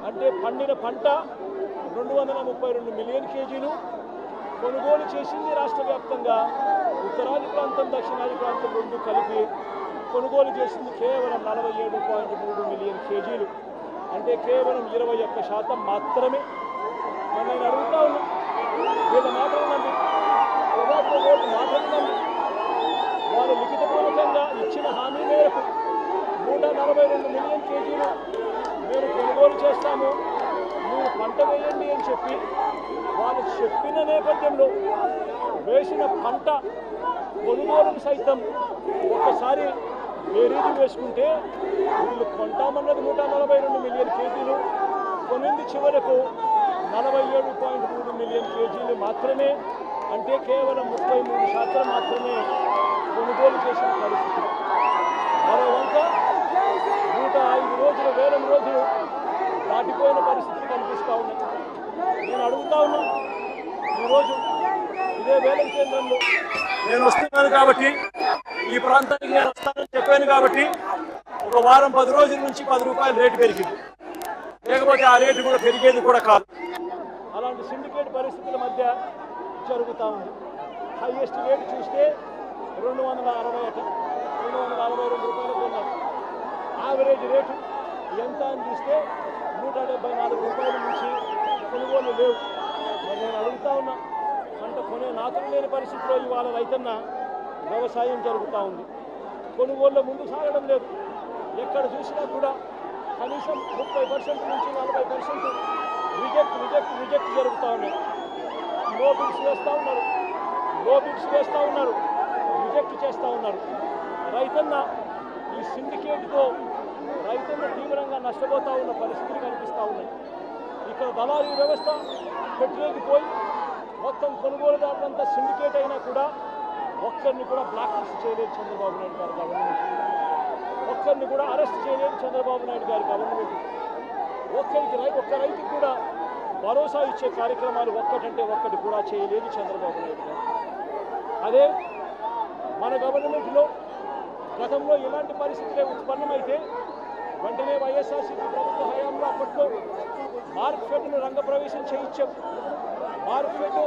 అంటే పండిన పంట 232 మిలియన్ కేజీలు, కొనుగోలు చేసింది రాష్ట్ర వ్యాప్తంగా ఉత్తరాది ప్రాంతం దక్షిణాది ప్రాంతం రెండు కలిపి కొనుగోలు చేసింది కేవలం 47.3 మిలియన్ కేజీలు, అంటే కేవలం 21% మాత్రమే. నేను అడుగుతా ఉన్నా, వీళ్ళ మాటలు నమ్మి మాటలు నమ్మి వాళ్ళు లిఖితపూర్వకంగా ఇచ్చిన హామీ మేరకు 142 మిలియన్ కేజీలు మేము కొనుగోలు చేస్తాము, మీరు పంట వేయండి అని చెప్పి వాళ్ళు చెప్పిన నేపథ్యంలో వేసిన పంట కొనుగోలుకు సైతం ఒక్కసారి బేరీజు వేసుకుంటే వీళ్ళు కొంటామన్నది 142 మిలియన్ కేజీలు, కొనింది చివరకు 47.3 మిలియన్ కేజీలు మాత్రమే, అంటే కేవలం 33% మాత్రమే కొనుగోలు చేసిన పరిస్థితి. మరో వంక 105 రోజులు, వేలం రోజులు దాటిపోయిన పరిస్థితులు కనిపిస్తూ ఉన్నాయి. నేను అడుగుతా ఉన్నా, ఈరోజు ఇదే వేలం కేంద్రంలో నేను వస్తున్నాను కాబట్టి, ఈ ప్రాంతానికి నేను వస్తానని చెప్పాను కాబట్టి ఒక వారం 10 రోజుల నుంచి 10 రూపాయలు రేటు పెరిగింది, లేకపోతే ఆ రేటు కూడా పెరిగేది కూడా కాదు. అలాంటి సిండికేట్ పరిస్థితుల మధ్య జరుగుతూ ఉంది. హైయెస్ట్ రేటు చూస్తే 262 రూపాయలు కొన్నారు. యావరేజ్ రేటు ఎంత అని చూస్తే 174 రూపాయల నుంచి కొనుగోలు లేవు. మరి నేను అడుగుతా ఉన్నా, పంట కొనే నాతులు లేని పరిస్థితిలో ఇవాళ రైతన్న వ్యవసాయం జరుగుతూ ఉంది. కొనుగోళ్ళు ముందు సాగడం లేదు. ఎక్కడ చూసినా కూడా కనీసం 30% నుంచి 40% రిజెక్ట్ జరుగుతూ ఉన్నాయి. లో బిడ్స్ వేస్తూ ఉన్నారు, రిజెక్ట్ చేస్తూ ఉన్నారు. రైతన్న ఈ సిండికేట్తో రైతన్న తీవ్రంగా నష్టపోతూ ఉన్న పరిస్థితులు కనిపిస్తూ ఉన్నాయి. ఇక్కడ దళారీ వ్యవస్థ పెట్టలేకపోయి మొత్తం కొనుగోలుదారులంతా సిండికేట్ అయినా కూడా ఒక్కరిని కూడా బ్లాక్ లిస్ట్ చేయలేదు చంద్రబాబు నాయుడు గారి గవర్నమెంట్, ఒక్కరిని కూడా అరెస్ట్ చేయలేదు చంద్రబాబు నాయుడు గారి గవర్నమెంట్. ఒక్క రైతుకి కూడా భరోసా ఇచ్చే కార్యక్రమాలు ఒక్కటంటే ఒక్కటి కూడా చేయలేదు చంద్రబాబు నాయుడు గారు. అదే మన గవర్నమెంట్లో గతంలో ఇలాంటి పరిస్థితులే ఉత్పన్నమైతే వెంటనే వైఎస్ఆర్సీపీ ప్రభుత్వ హయాంలో అప్పట్లో మార్కెట్ను రంగప్రవేశం చేయించాం. మార్కెట్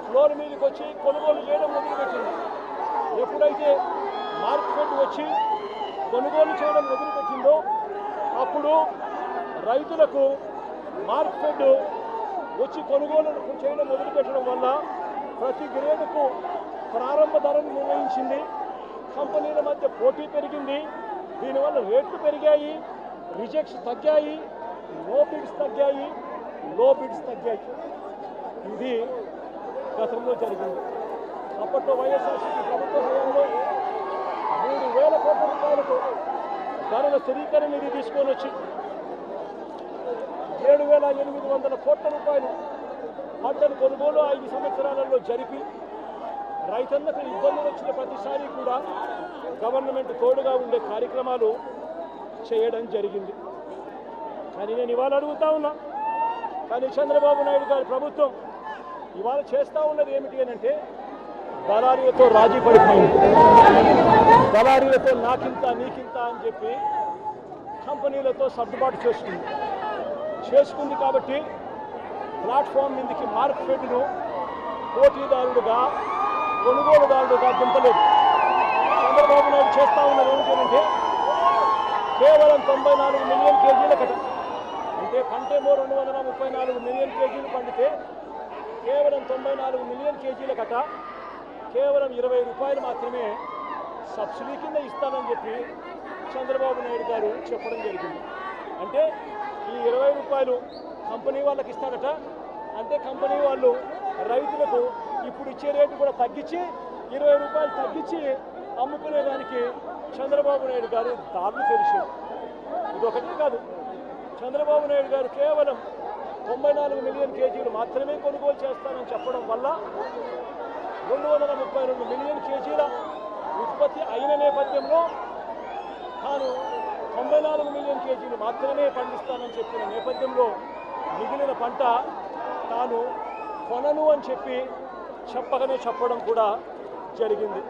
ఫ్లోర్ మీదకి వచ్చి కొనుగోలు చేయడం మొదలుపెట్టింది. ఎప్పుడైతే మార్కెట్ వచ్చి కొనుగోలు చేయడం మొదలుపెట్టిందో అప్పుడు రైతులకు మార్కెట్ వచ్చి కొనుగోలు చేయడం మొదలుపెట్టడం వల్ల ప్రతి గ్రేడుకు ప్రారంభ ధరను నిర్ణయించింది. కంపెనీల మధ్య పోటీ పెరిగింది. దీనివల్ల రేట్లు పెరిగాయి, రిజెక్ట్స్ తగ్గాయి, లో బిడ్స్ తగ్గాయి. ఇది గతంలో జరిగింది. అప్పట్లో వైఎస్ఆర్సీపీ ప్రభుత్వ హయాంలో 3,000 కోట్ల రూపాయలకు ధరల స్థిరీకరణ నిధి తీసుకొని వచ్చి 7,800 కోట్ల రూపాయలు పంటను కొనుగోలు 5 సంవత్సరాలలో జరిపి రైతన్నకు ఇబ్బందులు వచ్చిన ప్రతిసారి కూడా గవర్నమెంట్ తోడుగా ఉండే కార్యక్రమాలు చేయడం జరిగింది. కానీ నేను ఇవాళ అడుగుతా ఉన్నా, కానీ చంద్రబాబు నాయుడు గారి ప్రభుత్వం ఇవాళ చేస్తూ ఉన్నది ఏమిటి అని అంటే దళారీలతో రాజీ పడిపోయింది. దళారీలతో నాకింత నీకింత అని చెప్పి కంపెనీలతో సర్దుబాటు చేసుకుంది కాబట్టి ప్లాట్ఫామ్ మీదకి మార్కెట్ను పోటీదారుడుగా కొనుగోలుదారుడుగా దింపలేదు. చంద్రబాబు నాయుడు చేస్తూ ఉన్నది ఏమిటంటే కేవలం 94 మిలియన్ కేజీల కట, అంటే పంటేమో 234 మిలియన్ కేజీలు పండితే కేవలం 94 మిలియన్ కేజీల కట కేవలం 20 రూపాయలు మాత్రమే సబ్సిడీ కింద ఇస్తానని చెప్పి చంద్రబాబు నాయుడు గారు చెప్పడం జరిగింది. అంటే ఈ 20 రూపాయలు కంపెనీ వాళ్ళకి ఇస్తాడట. అంటే కంపెనీ వాళ్ళు రైతులకు ఇప్పుడు ఇచ్చే రేటు కూడా తగ్గించి 20 రూపాయలు తగ్గించి అమ్ముకునేదానికి చంద్రబాబు నాయుడు గారు దారులు తెలిసారు. ఇదొకటే కాదు, చంద్రబాబు నాయుడు గారు కేవలం 94 మిలియన్ కేజీలు మాత్రమే కొనుగోలు చేస్తానని చెప్పడం వల్ల 232 మిలియన్ కేజీల ఉత్పత్తి అయిన నేపథ్యంలో తాను 94 మిలియన్ కేజీలు మాత్రమే పండిస్తానని చెప్పిన నేపథ్యంలో మిగిలిన పంట తాను కొనను అని చెప్పి చెప్పడం కూడా జరిగింది.